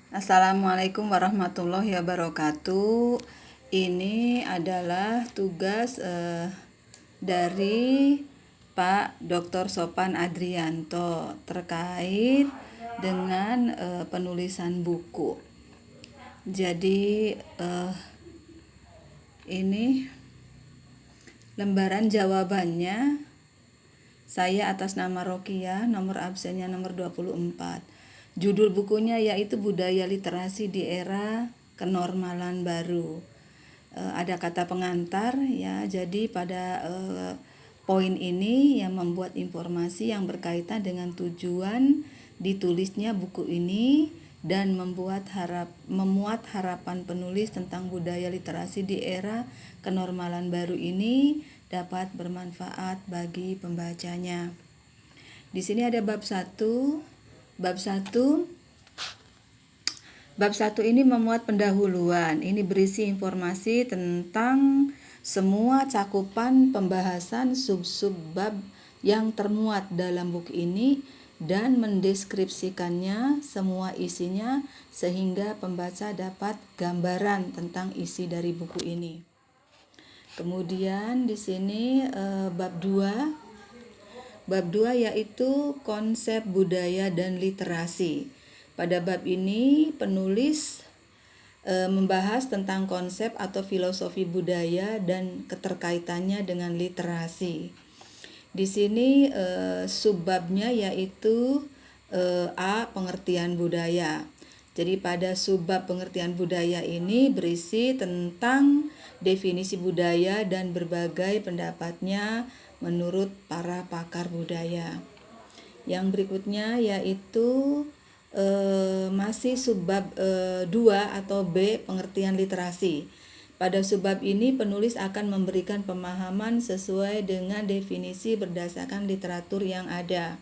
Assalamualaikum warahmatullahi wabarakatuh. Ini adalah tugas dari Pak Dr. Sopan Adrianto terkait dengan penulisan buku. Jadi ini lembaran jawabannya. Saya atas nama Rokia, nomor absennya nomor 24. Judul bukunya yaitu Budaya Literasi di Era Kenormalan Baru. Ada kata pengantar ya, jadi pada poin ini yang membuat informasi yang berkaitan dengan tujuan ditulisnya buku ini dan memuat harapan penulis tentang budaya literasi di era kenormalan baru ini dapat bermanfaat bagi pembacanya. Di sini ada bab 1. Bab 1 ini memuat pendahuluan. Ini berisi informasi tentang semua cakupan pembahasan sub-sub bab yang termuat dalam buku ini dan mendeskripsikannya semua isinya sehingga pembaca dapat gambaran tentang isi dari buku ini. Kemudian di sini bab 2. Bab 2 yaitu konsep budaya dan literasi. Pada bab ini penulis membahas tentang konsep atau filosofi budaya dan keterkaitannya dengan literasi. Di sini subbabnya yaitu A. Pengertian budaya. Jadi pada subbab pengertian budaya ini berisi tentang definisi budaya dan berbagai pendapatnya menurut para pakar budaya. Yang berikutnya yaitu masih subbab 2 atau B. Pengertian literasi. Pada subbab ini penulis akan memberikan pemahaman sesuai dengan definisi berdasarkan literatur yang ada.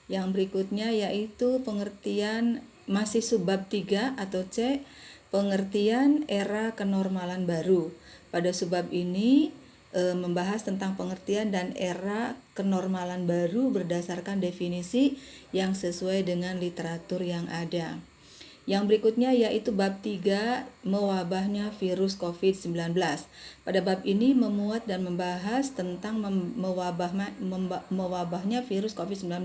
Yang berikutnya yaitu pengertian masih subbab 3 atau C. Pengertian era kenormalan baru. Pada subbab ini membahas tentang pengertian dan era kenormalan baru berdasarkan definisi yang sesuai dengan literatur yang ada. Yang berikutnya yaitu bab 3, mewabahnya virus COVID-19. Pada bab ini memuat dan membahas tentang mewabahnya virus COVID-19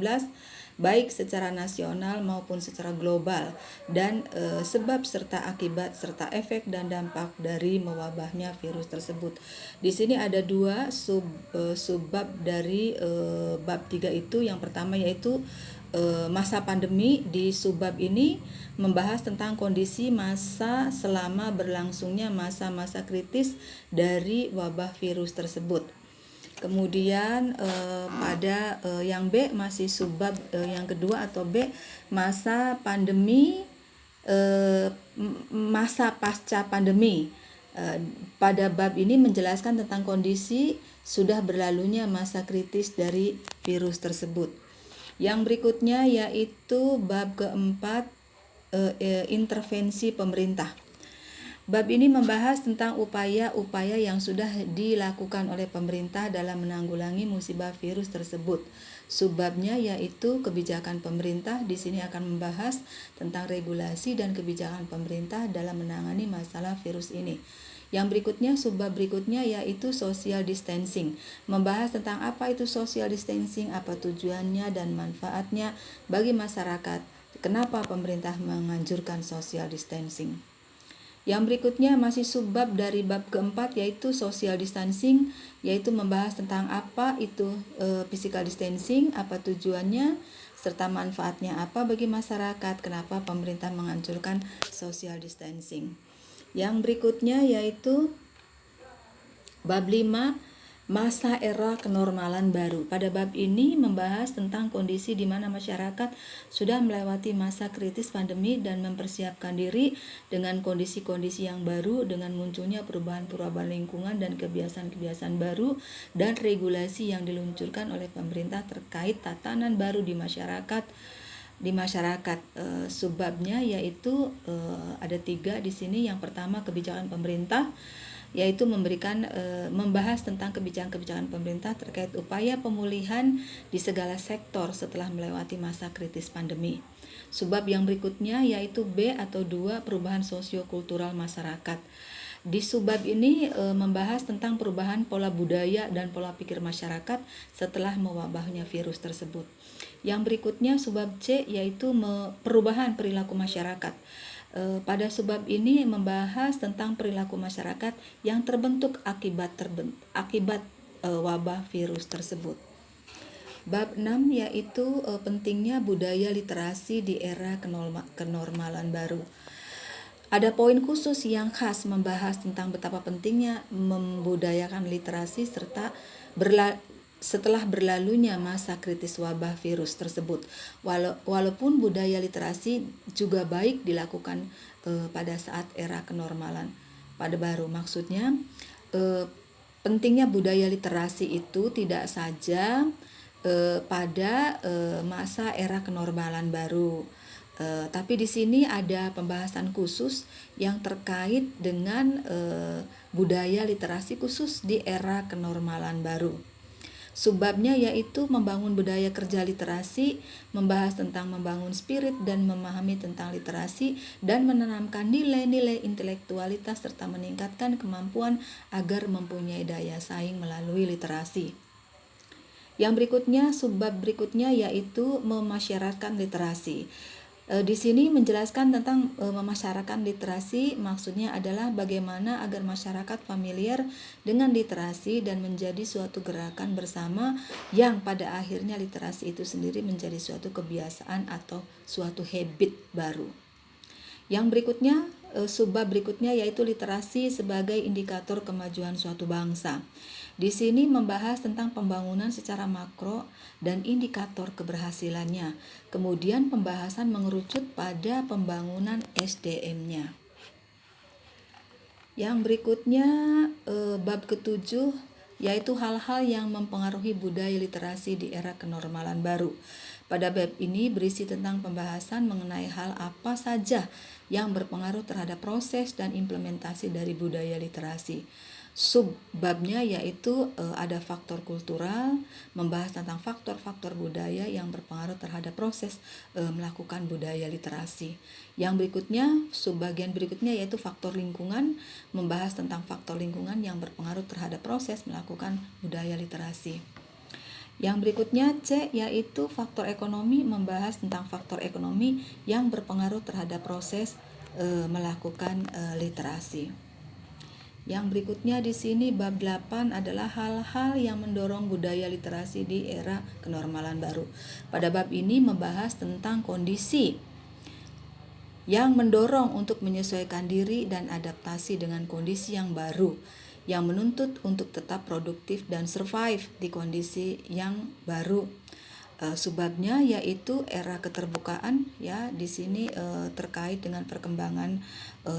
baik secara nasional maupun secara global dan sebab serta akibat serta efek dan dampak dari mewabahnya virus tersebut. Di sini ada dua subbab dari bab 3 itu. Yang pertama yaitu masa pandemi. Di subbab ini membahas tentang kondisi masa selama berlangsungnya masa-masa kritis dari wabah virus tersebut. Kemudian pada yang B masih subbab yang kedua atau B, masa pandemi, masa pasca pandemi. Pada bab ini menjelaskan tentang kondisi sudah berlalunya masa kritis dari virus tersebut. Yang berikutnya yaitu bab keempat, intervensi pemerintah. Bab ini membahas tentang upaya-upaya yang sudah dilakukan oleh pemerintah dalam menanggulangi musibah virus tersebut. Subbabnya yaitu kebijakan pemerintah. Di sini akan membahas tentang regulasi dan kebijakan pemerintah dalam menangani masalah virus ini. Yang berikutnya, subbab berikutnya yaitu social distancing. Membahas tentang apa itu social distancing, apa tujuannya dan manfaatnya bagi masyarakat. Kenapa pemerintah menganjurkan social distancing? Yang berikutnya masih subbab dari bab keempat yaitu social distancing, yaitu membahas tentang apa itu physical distancing, apa tujuannya, serta manfaatnya apa bagi masyarakat, kenapa pemerintah menganjurkan social distancing. Yang berikutnya yaitu bab 5, masa era kenormalan baru. Pada bab ini membahas tentang kondisi di mana masyarakat sudah melewati masa kritis pandemi dan mempersiapkan diri dengan kondisi-kondisi yang baru dengan munculnya perubahan-perubahan lingkungan dan kebiasaan-kebiasaan baru dan regulasi yang diluncurkan oleh pemerintah terkait tatanan baru di masyarakat. Subbabnya yaitu ada 3 di sini. Yang pertama kebijakan pemerintah, yaitu membahas tentang kebijakan-kebijakan pemerintah terkait upaya pemulihan di segala sektor setelah melewati masa kritis pandemi. Subbab yang berikutnya yaitu B atau 2, perubahan sosiokultural masyarakat. Di subbab ini membahas tentang perubahan pola budaya dan pola pikir masyarakat setelah mewabahnya virus tersebut. Yang berikutnya subbab C yaitu perubahan perilaku masyarakat. Pada subbab ini membahas tentang perilaku masyarakat yang terbentuk akibat wabah virus tersebut. Bab 6 yaitu pentingnya budaya literasi di era kenormalan baru. Ada poin khusus yang khas membahas tentang betapa pentingnya membudayakan literasi serta setelah berlalunya masa kritis wabah virus tersebut. Walaupun budaya literasi juga baik dilakukan pada saat era kenormalan pada baru. Maksudnya pentingnya budaya literasi itu tidak saja pada masa era kenormalan baru. Tapi di sini ada pembahasan khusus yang terkait dengan budaya literasi khusus di era kenormalan baru. Subbabnya yaitu membangun budaya kerja literasi, membahas tentang membangun spirit dan memahami tentang literasi, dan menanamkan nilai-nilai intelektualitas serta meningkatkan kemampuan agar mempunyai daya saing melalui literasi. Yang berikutnya, subbab berikutnya yaitu memasyarakatkan literasi. Di sini menjelaskan tentang memasyarakatkan literasi, maksudnya adalah bagaimana agar masyarakat familiar dengan literasi dan menjadi suatu gerakan bersama yang pada akhirnya literasi itu sendiri menjadi suatu kebiasaan atau suatu habit baru. Yang berikutnya, subbab berikutnya yaitu literasi sebagai indikator kemajuan suatu bangsa. Di sini membahas tentang pembangunan secara makro dan indikator keberhasilannya. Kemudian pembahasan mengerucut pada pembangunan SDM-nya. Yang berikutnya bab ke-7 yaitu hal-hal yang mempengaruhi budaya literasi di era kenormalan baru. Pada bab ini berisi tentang pembahasan mengenai hal apa saja yang berpengaruh terhadap proses dan implementasi dari budaya literasi. Subbabnya yaitu ada faktor kultural, membahas tentang faktor-faktor budaya yang berpengaruh terhadap proses melakukan budaya literasi. Yang berikutnya, subbagian berikutnya yaitu faktor lingkungan, membahas tentang faktor lingkungan yang berpengaruh terhadap proses melakukan budaya literasi. Yang berikutnya C yaitu faktor ekonomi, membahas tentang faktor ekonomi yang berpengaruh terhadap proses melakukan literasi. Yang berikutnya di sini bab 8 adalah hal-hal yang mendorong budaya literasi di era kenormalan baru. Pada bab ini membahas tentang kondisi yang mendorong untuk menyesuaikan diri dan adaptasi dengan kondisi yang baru, yang menuntut untuk tetap produktif dan survive di kondisi yang baru. Subbabnya yaitu era keterbukaan, ya di sini terkait dengan perkembangan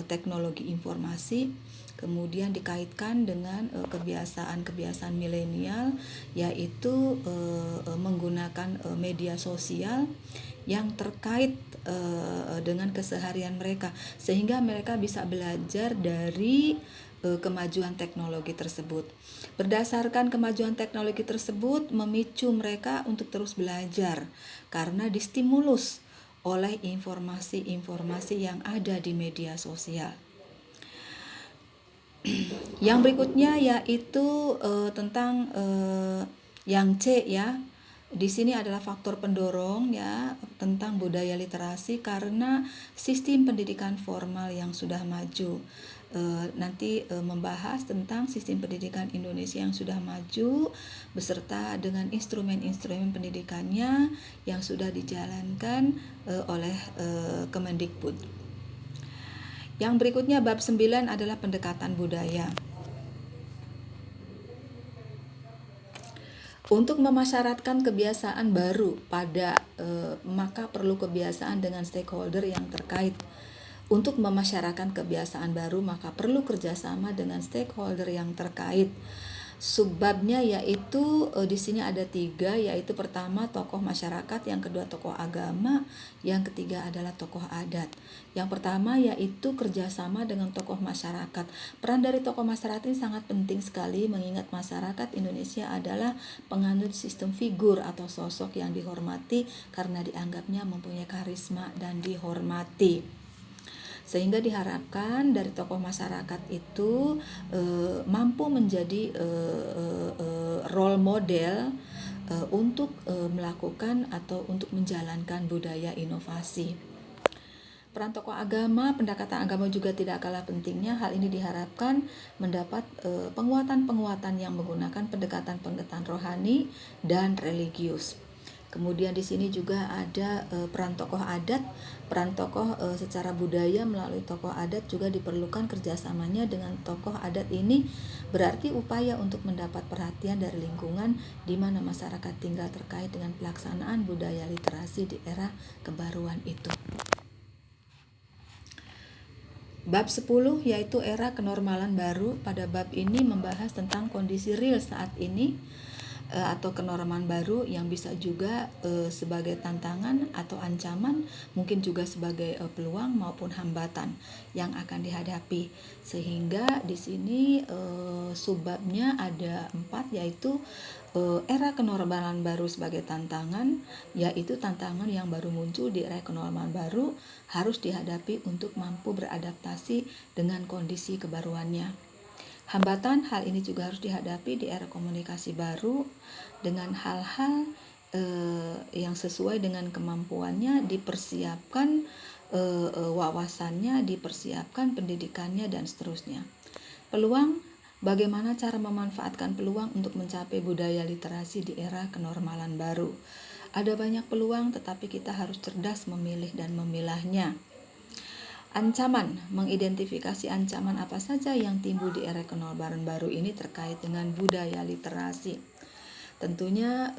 teknologi informasi, kemudian dikaitkan dengan kebiasaan-kebiasaan milenial, yaitu menggunakan media sosial yang terkait dengan keseharian mereka, sehingga mereka bisa belajar dari kemajuan teknologi tersebut. Berdasarkan kemajuan teknologi tersebut memicu mereka untuk terus belajar karena distimulus oleh informasi-informasi yang ada di media sosial. Yang berikutnya yaitu tentang yang C ya. Di sini adalah faktor pendorong ya tentang budaya literasi karena sistem pendidikan formal yang sudah maju. Nanti membahas tentang sistem pendidikan Indonesia yang sudah maju beserta dengan instrumen-instrumen pendidikannya yang sudah dijalankan oleh Kemendikbud. Yang berikutnya bab 9 adalah pendekatan budaya. Untuk memasyaratkan kebiasaan baru maka perlu kebiasaan dengan stakeholder yang terkait. Untuk memasyarakatkan kebiasaan baru maka perlu kerjasama dengan stakeholder yang terkait. Subbabnya yaitu di sini ada 3, yaitu pertama tokoh masyarakat, yang kedua tokoh agama, yang ketiga adalah tokoh adat. Yang pertama yaitu kerjasama dengan tokoh masyarakat. Peran dari tokoh masyarakat ini sangat penting sekali, mengingat masyarakat Indonesia adalah penganut sistem figur atau sosok yang dihormati karena dianggapnya mempunyai karisma dan dihormati. Sehingga diharapkan dari tokoh masyarakat itu mampu menjadi role model untuk melakukan atau untuk menjalankan budaya inovasi. Peran tokoh agama, pendekatan agama juga tidak kalah pentingnya. Hal ini diharapkan mendapat penguatan-penguatan yang menggunakan pendekatan-pendekatan rohani dan religius. Kemudian di sini juga ada peran tokoh adat. Peran tokoh secara budaya melalui tokoh adat juga diperlukan kerjasamanya dengan tokoh adat ini, berarti upaya untuk mendapat perhatian dari lingkungan di mana masyarakat tinggal terkait dengan pelaksanaan budaya literasi di era kebaruan itu. Bab 10 yaitu era kenormalan baru. Pada bab ini membahas tentang kondisi real saat ini atau kenormalan baru yang bisa juga sebagai tantangan atau ancaman, mungkin juga sebagai peluang maupun hambatan yang akan dihadapi. Sehingga di sini subbabnya ada 4, yaitu era kenormalan baru sebagai tantangan, yaitu tantangan yang baru muncul di era kenormalan baru harus dihadapi untuk mampu beradaptasi dengan kondisi kebaruannya. Hambatan, hal ini juga harus dihadapi di era komunikasi baru dengan hal-hal yang sesuai dengan kemampuannya, dipersiapkan wawasannya, dipersiapkan pendidikannya, dan seterusnya. Peluang, bagaimana cara memanfaatkan peluang untuk mencapai budaya literasi di era kenormalan baru. Ada banyak peluang, tetapi kita harus cerdas memilih dan memilahnya. Ancaman, mengidentifikasi ancaman apa saja yang timbul di era kenormalan baru ini terkait dengan budaya literasi. Tentunya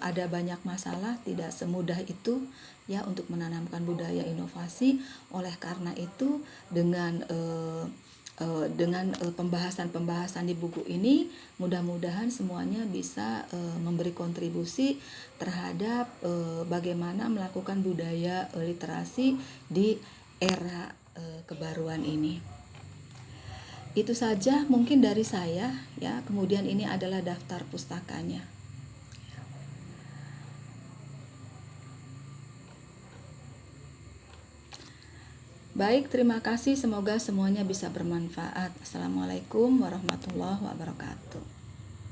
ada banyak masalah, tidak semudah itu ya untuk menanamkan budaya inovasi. Oleh karena itu dengan pembahasan-pembahasan di buku ini, mudah-mudahan semuanya bisa memberi kontribusi terhadap bagaimana melakukan budaya literasi di era kebaruan ini. Itu saja mungkin dari saya ya. Kemudian ini adalah daftar pustakanya. Baik, terima kasih. Semoga semuanya bisa bermanfaat. Assalamualaikum warahmatullahi wabarakatuh.